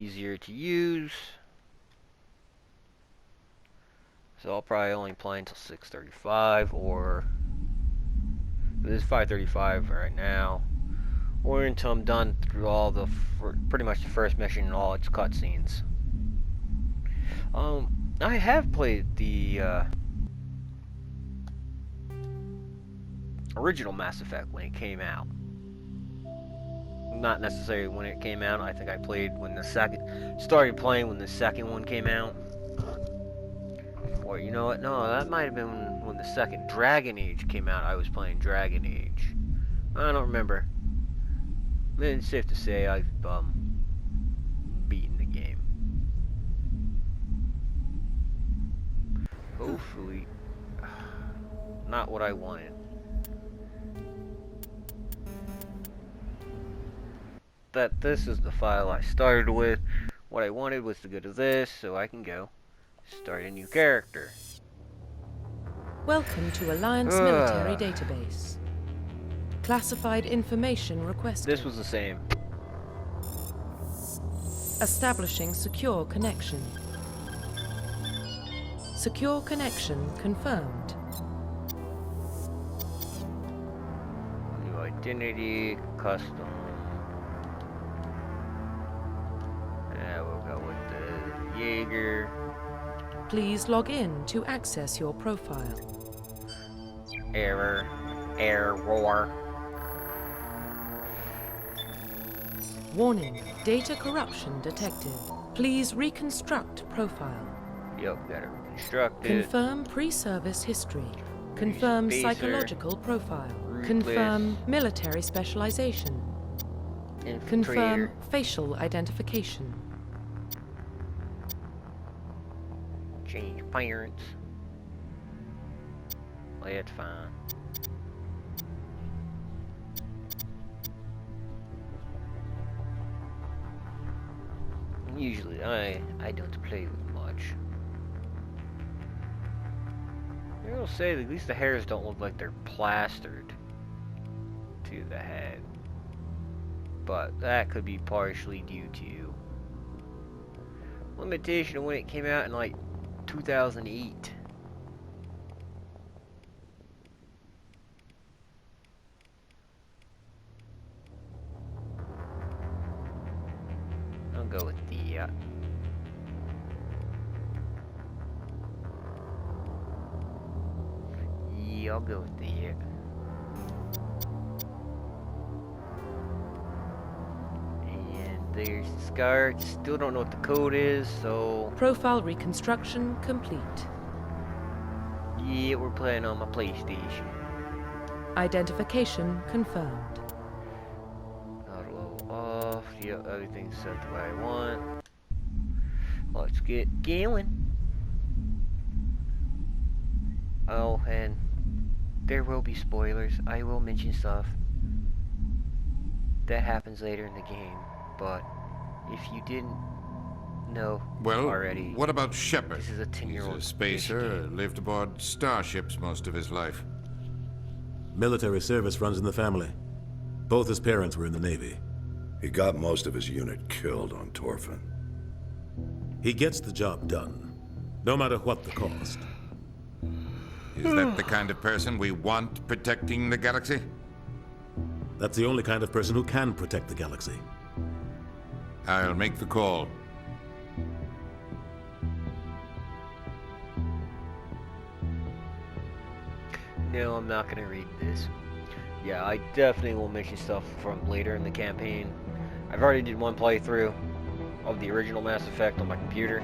easier to use. So I'll probably only play until 6:35, or it is 5:35 right now, or until I'm done through all the pretty much the first mission and all its cutscenes. I have played the original Mass Effect when it came out. Not necessarily when it came out. I think I played when started playing when the second one came out. Or you know what? No, that might have been when the second Dragon Age came out. I was playing Dragon Age. I don't remember. It's safe to say I've beaten the game. Hopefully, not what I wanted. That this is the file I started with. What I wanted was to go to this, so I can go start a new character. Welcome to Alliance Military Database. Classified information requested. This was the same. Establishing secure connection. Secure connection confirmed. New identity, custom. Yeah, we'll go with the Jaeger. Please log in to access your profile. Error. Warning, data corruption detected. Please reconstruct profile. Yep, gotta reconstruct it. Confirm pre-service history. Confirm Spacer. Psychological profile. Rootless. Confirm military specialization. Confirm Infiltrator. facial identification. Change parents. Well, that's fine. Usually, I don't play with much. I will say that at least the hairs don't look like they're plastered to the head. But that could be partially due to limitation of when it came out in like 2008. I'll go with the yeah, I'll go with the and there's the scar. Still don't know what the code is, so Profile reconstruction complete. yeah, we're playing on my PlayStation. Identification confirmed. Auto off. Yep, everything's set the way I want. Let's get going. Oh, and there will be spoilers. I will mention stuff that happens later in the game, but if you didn't know already, what about Shepard? this is a 10-year-old He's a spacer, lived aboard starships most of his life. Military service runs in the family. Both his parents were in the Navy. He got most of his unit killed on Torfin. He gets the job done, no matter what the cost. Is that the kind of person we want protecting the galaxy? That's the only kind of person who can protect the galaxy. I'll make the call. No, I'm not gonna read this. Yeah, I definitely will mention stuff from later in the campaign. I've already did one playthrough of the original Mass Effect on my computer.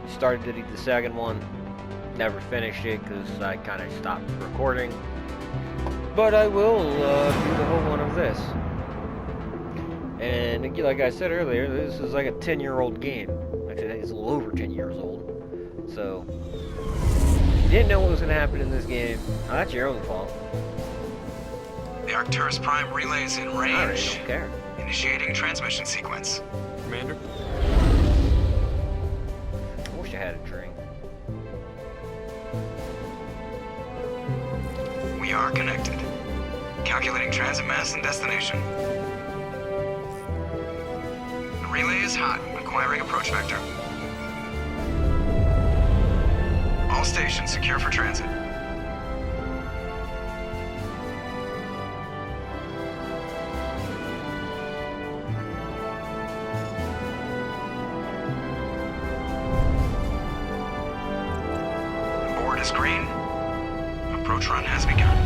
Started to do the second one, never finished it because I kind of stopped recording. But I will do the whole one of this. And again, like I said earlier, this is like a 10-year-old game. Actually, I think it's a little over 10 years old. So, if you didn't know what was going to happen in this game, that's your own fault. The Arcturus Prime relay is in I really range. don't care. Initiating transmission sequence. Commander? I wish I had a drink. We are connected. Calculating transit mass and destination. The relay is is hot. Acquiring approach vector. All stations secure for transit. Board is green. Approach run has begun.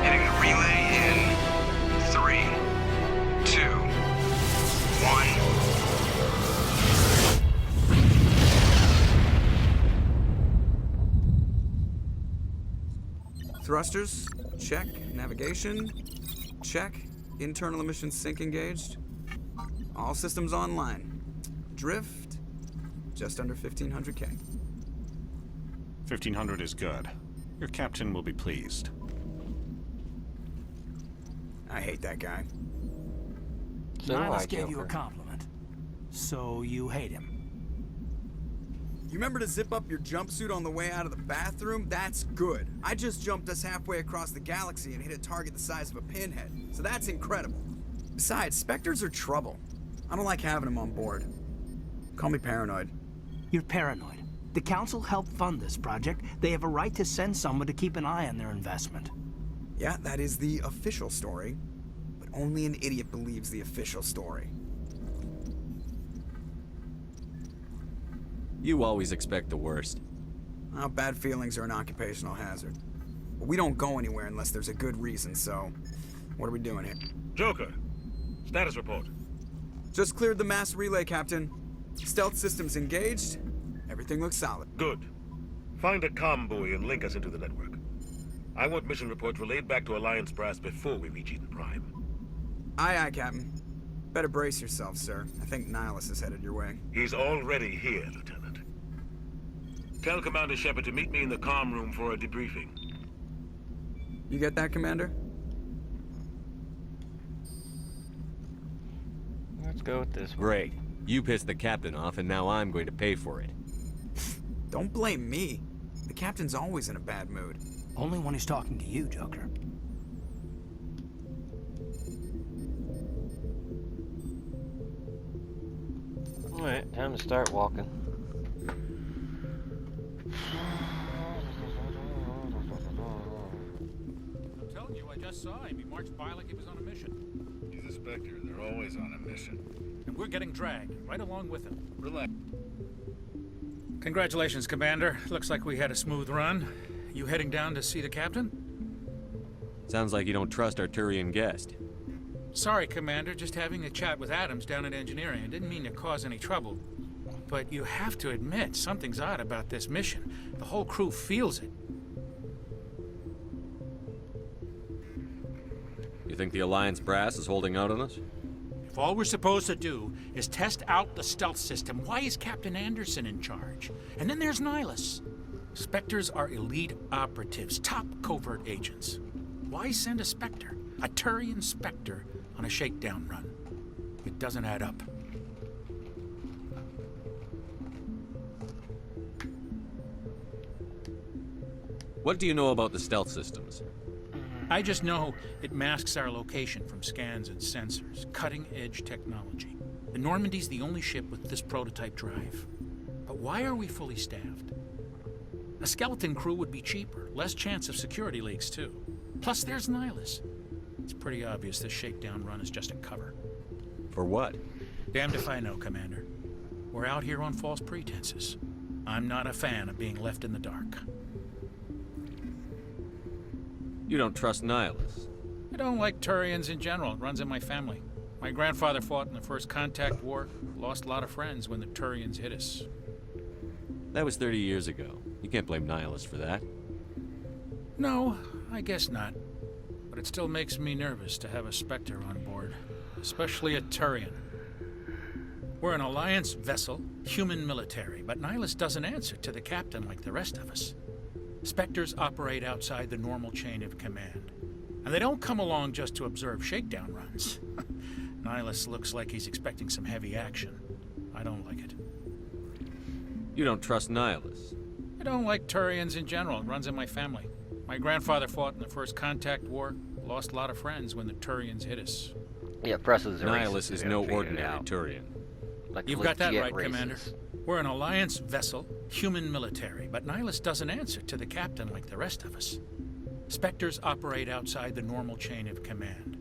Hitting the relay in 3, 2, 1. Thrusters, check. Navigation, check. Internal emissions sync engaged. All systems online. Drift, just under 1,500 K. 1,500 is good. Your captain will be pleased. I hate that guy. So do I, Niles gave you a Joker. compliment. So you hate him. You remember to zip up your jumpsuit on the way out of the bathroom? That's good. I just jumped us halfway across the galaxy and hit a target the size of a pinhead, so that's incredible. Besides, Spectres are trouble. I don't like having them on board. Call me paranoid. You're paranoid. The Council helped fund this project. They have a right to send someone to keep an eye on their investment. Yeah, that is the official story, but only an idiot believes the official story. You always expect the worst. Well, bad feelings are an occupational hazard. But we don't go anywhere unless there's a good reason, so what are we doing here? Joker, status report. Just cleared the mass relay, Captain. Stealth systems engaged. Everything looks solid. Good. Find a comm buoy and link us into the network. I want mission reports relayed back to Alliance Brass before we reach Eden Prime. Aye, aye, Captain. Better brace yourself, sir. I think Nihilus is headed your way. He's already here, Lieutenant. Tell Commander Shepard to meet me in the comm room for a debriefing. You get that, Commander? Let's go with this one. Great. You pissed the captain off, and now I'm going to pay for it. Don't blame me. The Captain's always in a bad mood. Only when he's talking to you, Joker. Alright, time to start walking. I'm telling you, I just saw him. He marched by like he was on a mission. He's a Spectre. They're always on a mission. And we're getting dragged, right along with him. Relax. Congratulations, Commander. Looks like we had a smooth run. You heading down to see the captain? Sounds like you don't trust our Turian guest. Sorry, Commander. Just having a chat with Adams down at engineering. I didn't mean to cause any trouble. But you have to admit, something's odd about this mission. The whole crew feels it. You think the Alliance brass is holding out on us? If all we're supposed to do is test out the stealth system, why is Captain Anderson in charge? And then there's Nihilus. Spectres are elite operatives, top covert agents. Why send a Spectre, a Turian Spectre, on a shakedown run? It doesn't add up. What do you know about the stealth systems? I just know it masks our location from scans and sensors. Cutting-edge technology. The Normandy's the only ship with this prototype drive. But why are we fully staffed? A skeleton crew would be cheaper, less chance of security leaks too. Plus there's Nihilus. It's pretty obvious this shakedown run is just a cover. For what? Damned if I know, Commander. We're out here on false pretenses. I'm not a fan of being left in the dark. You don't trust Nihilus. I don't like Turians in general. It runs in my family. My grandfather fought in the First Contact War. Lost a lot of friends when the Turians hit us. That was 30 years ago. You can't blame Nihilus for that. No, I guess not. But it still makes me nervous to have a Spectre on board. Especially a Turian. We're an Alliance vessel, human military, but Nihilus doesn't answer to the captain like the rest of us. Spectres operate outside the normal chain of command. And they don't come along just to observe shakedown runs. Nihilus looks like he's expecting some heavy action. I don't like it. You don't trust Nihilus. I don't like Turians in general. It runs in my family. My grandfather fought in the First Contact War. Lost a lot of friends when the Turians hit us. Yeah, press is a Nihilus racist, is they no don't figure it ordinary out. Turian. Like You've got that legit right, racist. Commander. We're an Alliance vessel, human military, but Nihilus doesn't answer to the captain like the rest of us. Spectres operate outside the normal chain of command.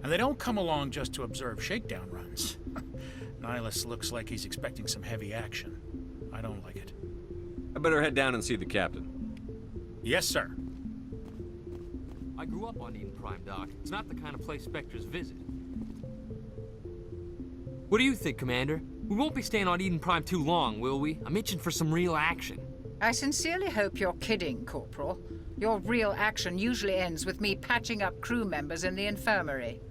And they don't come along just to observe shakedown runs. Nihilus looks like he's expecting some heavy action. I don't like it. I better head down and see the captain. Yes, sir. I grew up on Eden Prime, Doc. It's not the kind of place Spectres visit. What do you think, Commander? We won't be staying on Eden Prime too long, will we? I'm itching for some real action. I sincerely hope you're kidding, Corporal. Your real action usually ends with me patching up crew members in the infirmary.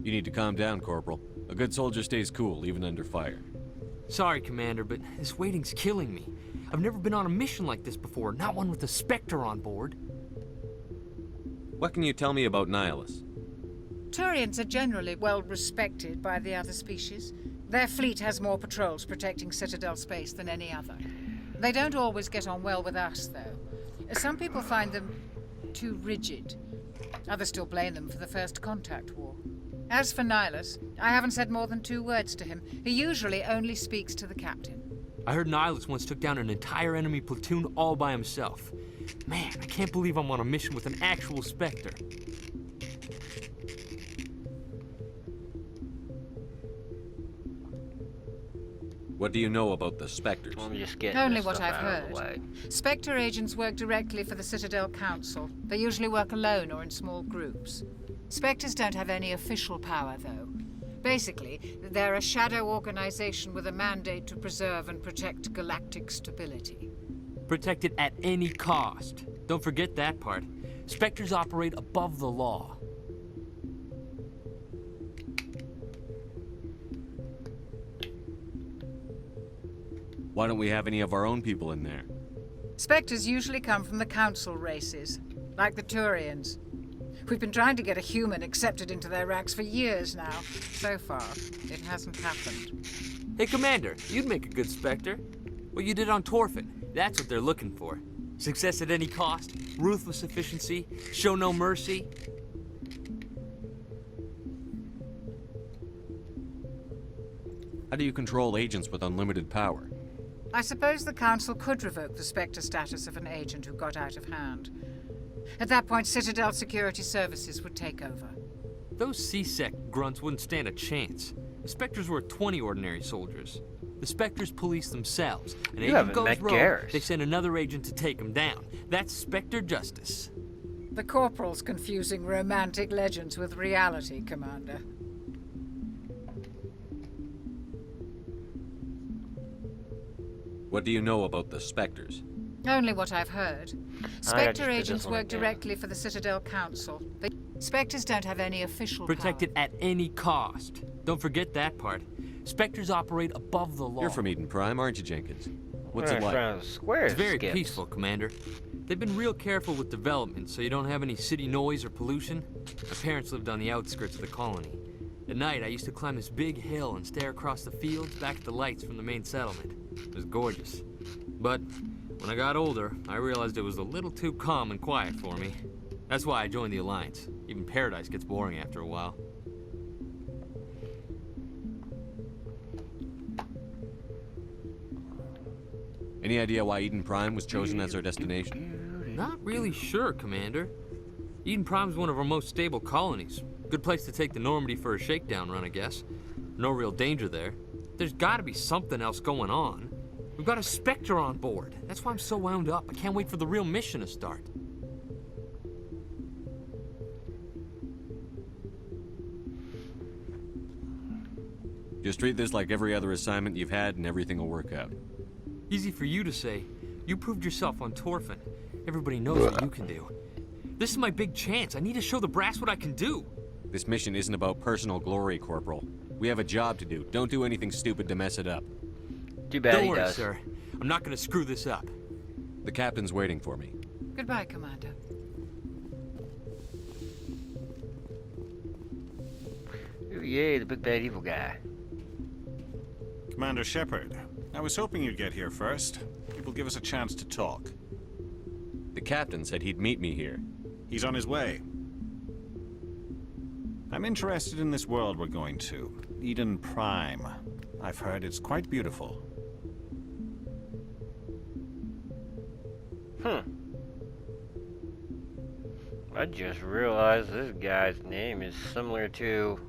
You need to calm down, Corporal. A good soldier stays cool, even under fire. Sorry, Commander, but this waiting's killing me. I've never been on a mission like this before, not one with a Spectre on board. What can you tell me about Nihilus? Turians are generally well respected by the other species. Their fleet has more patrols protecting Citadel space than any other. They don't always get on well with us, though. Some people find them too rigid. Others still blame them for the First Contact War. As for Nihilus, I haven't said more than 2 words to him. He usually only speaks to the captain. I heard Nihilus once took down an entire enemy platoon all by himself. Man, I can't believe I'm on a mission with an actual Spectre. What do you know about the Spectres? Let me just get Only this what stuff I've out of the heard. way. Spectre agents work directly for the Citadel Council. They usually work alone or in small groups. Spectres don't have any official power, though. Basically, they're a shadow organization with a mandate to preserve and protect galactic stability. Protect it at any cost. Don't forget that part. Spectres operate above the law. Why don't we have any of our own people in there? Spectres usually come from the Council races, like the Turians. We've been trying to get a human accepted into their ranks for years now. So far, it hasn't happened. Hey, Commander, you'd make a good Spectre. What you did on Torfin, that's what they're looking for. Success at any cost, ruthless efficiency, show no mercy. How do you control agents with unlimited power? I suppose the Council could revoke the Spectre status of an agent who got out of hand. At that point, Citadel Security Services would take over. Those C-Sec grunts wouldn't stand a chance. The Spectres were 20 ordinary soldiers. The Spectres police themselves. An agent goes rogue, they send another agent to take him down. That's Spectre justice. The Corporal's confusing romantic legends with reality, Commander. What do you know about the Spectres? Only what I've heard. Spectre agents work directly for the Citadel Council. Spectres don't have any official Protect power. it at any cost. Don't forget that part. Spectres operate above the law. You're from Eden Prime, aren't you, Jenkins? What's it like? It's very peaceful, Commander. They've been real careful with development, so you don't have any city noise or pollution. My parents lived on the outskirts of the colony. At night, I used to climb this big hill and stare across the fields back at the lights from the main settlement. It was gorgeous. But when I got older, I realized it was a little too calm and quiet for me. That's why I joined the Alliance. Even Paradise gets boring after a while. Any idea why Eden Prime was chosen as our destination? Not really sure, Commander. Eden Prime's one of our most stable colonies. Good place to take the Normandy for a shakedown run, I guess. No real danger there. There's gotta be something else going on. We've got a Spectre on board. That's why I'm so wound up. I can't wait for the real mission to start. Just treat this like every other assignment you've had and everything will work out. Easy for you to say. You proved yourself on Torfin. Everybody knows what you can do. This is my big chance. I need to show the brass what I can do. This mission isn't about personal glory, Corporal. We have a job to do. Don't do anything stupid to mess it up. Too bad Don't worry, sir. I'm not gonna screw this up. The captain's waiting for me. Goodbye, Commander. Ooh, yay, the big bad evil guy. Commander Shepard, I was hoping you'd get here first. It will give us a chance to talk. The captain said he'd meet me here. He's on his way. I'm interested in this world we're going to, Eden Prime. I've heard it's quite beautiful. I just realized this guy's name is similar to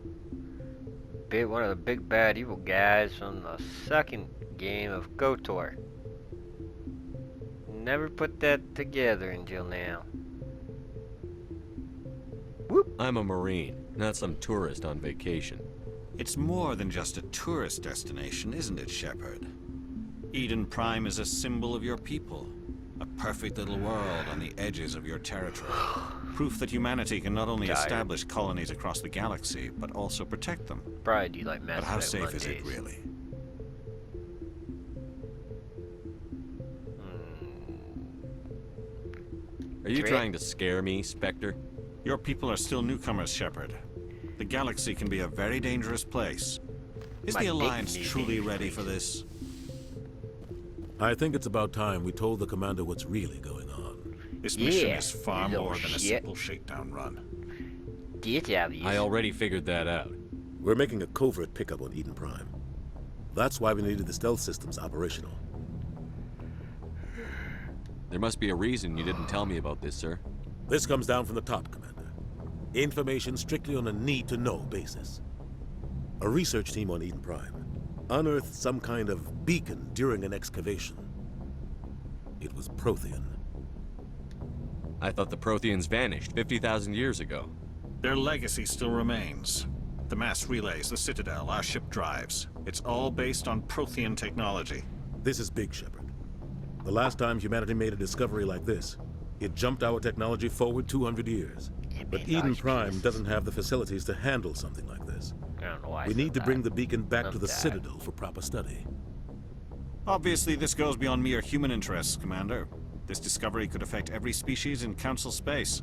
one of the big bad evil guys from the second game of KOTOR. Never put that together until now. Whoop. I'm a Marine, not some tourist on vacation. It's more than just a tourist destination, isn't it, Shepard? Eden Prime is a symbol of your people. A perfect little world on the edges of your territory. Proof that humanity can not only establish colonies across the galaxy, but also protect them. Probably do like Mass But how Effect safe is it, Mondays. really? Are you trying to scare me, Spectre? Your people are still newcomers, Shepard. The galaxy can be a very dangerous place. Is the Alliance truly ready for this? I think it's about time we told the commander what's really going on. This mission is far more than a simple shakedown run. I already figured that out. We're making a covert pickup on Eden Prime. That's why we needed the stealth systems operational. There must be a reason you didn't tell me about this, sir. This comes down from the top, Commander. Information strictly on a need-to-know basis. A research team on Eden Prime unearthed some kind of beacon during an excavation. It was Prothean. I thought the Protheans vanished 50,000 years ago. Their legacy still remains. The mass relays, the Citadel, our ship drives. It's all based on Prothean technology. This is big, Shepard. The last time humanity made a discovery like this, it jumped our technology forward 200 years. But Eden Prime doesn't have the facilities to handle something like this. I don't know why. We need to bring the beacon back to the Citadel for proper study. Obviously, this goes beyond mere human interests, Commander. This discovery could affect every species in Council space.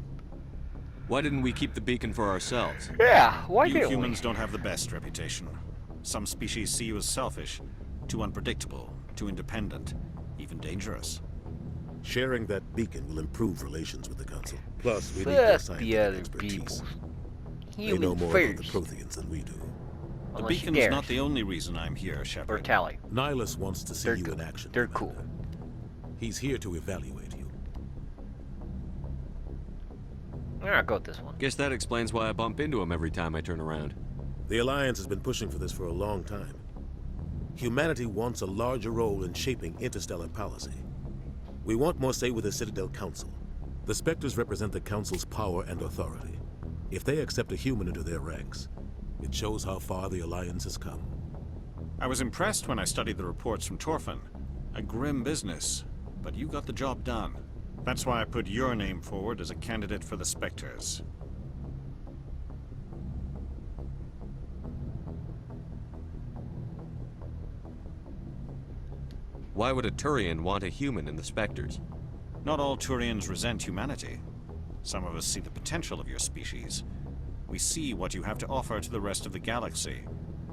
Why didn't we keep the beacon for ourselves? Yeah, why You didn't humans don't have the best reputation. Some species see you as selfish, too unpredictable, too independent, even dangerous. Sharing that beacon will improve relations with the Council. Plus, we need their scientific expertise. They know more about the Protheans than we do. The beacon is not the only reason I'm here, Shepard. Tally. Nihilus wants to see you in action. They're cool. He's here to evaluate you. I'll go with this one. Guess that explains why I bump into him every time I turn around. The Alliance has been pushing for this for a long time. Humanity wants a larger role in shaping interstellar policy. We want more say with the Citadel Council. The Spectres represent the Council's power and authority. If they accept a human into their ranks, it shows how far the Alliance has come. I was impressed when I studied the reports from Torfin. A grim business, but you got the job done. That's why I put your name forward as a candidate for the Spectres. Why would a Turian want a human in the Spectres? Not all Turians resent humanity. Some of us see the potential of your species. We see what you have to offer to the rest of the galaxy,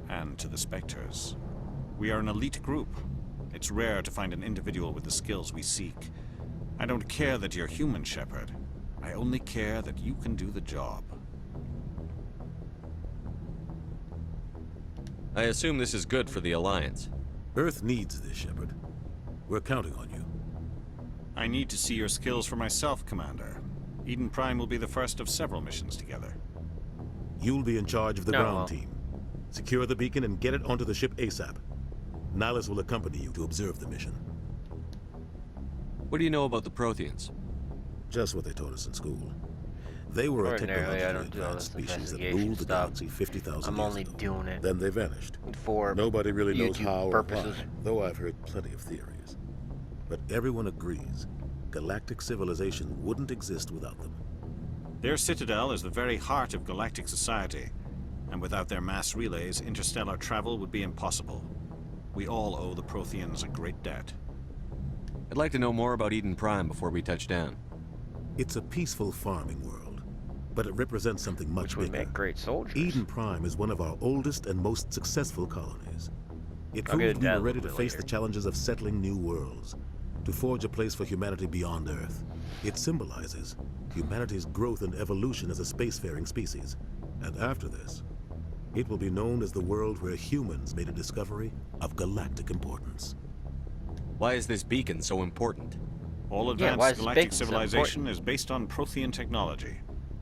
and to the Spectres. We are an elite group. It's rare to find an individual with the skills we seek. I don't care that you're human, Shepard. I only care that you can do the job. I assume this is good for the Alliance. Earth needs this, Shepard. We're counting on you. I need to see your skills for myself, Commander. Eden Prime will be the first of several missions together. You'll be in charge of the ground team. Secure the beacon and get it onto the ship ASAP. Nihilus will accompany you to observe the mission. What do you know about the Protheans? Just what they taught us in school. They were a technologically advanced species that ruled the galaxy 50,000 years ago. I'm only doing it. Then they vanished. For nobody really knows YouTube how purposes. or why, though I've heard plenty of theories. But everyone agrees, galactic civilization wouldn't exist without them. Their citadel is the very heart of galactic society, and without their mass relays, interstellar travel would be impossible. We all owe the Protheans a great debt. I'd like to know more about Eden Prime before we touch down. It's a peaceful farming world, but it represents something much bigger. Make great soldiers. Eden Prime is one of our oldest and most successful colonies. It I'll get proved into we that were a ready little to bit face the later. challenges of settling new worlds, to forge a place for humanity beyond Earth. It symbolizes humanity's growth and evolution as a spacefaring species. And after this, it will be known as the world where humans made a discovery of galactic importance. Why is this beacon so important? All Yeah, why advanced is galactic Bacon so civilization is based on Prothean technology.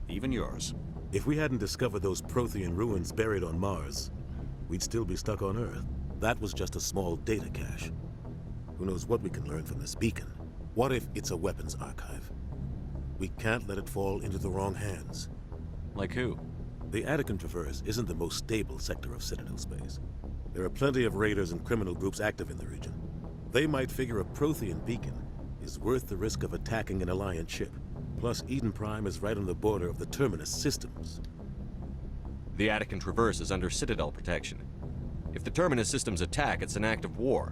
Even yours. If we hadn't discovered those Prothean ruins buried on Mars, we'd still be stuck on Earth. That was just a small data cache. Who knows what we can learn from this beacon? What if it's a weapons archive? We can't let it fall into the wrong hands. Like who? The Attican Traverse isn't the most stable sector of Citadel space. There are plenty of raiders and criminal groups active in the region. They might figure a Prothean beacon is worth the risk of attacking an Alliance ship. Plus, Eden Prime is right on the border of the Terminus systems. The Attican Traverse is under Citadel protection. If the Terminus systems attack, it's an act of war.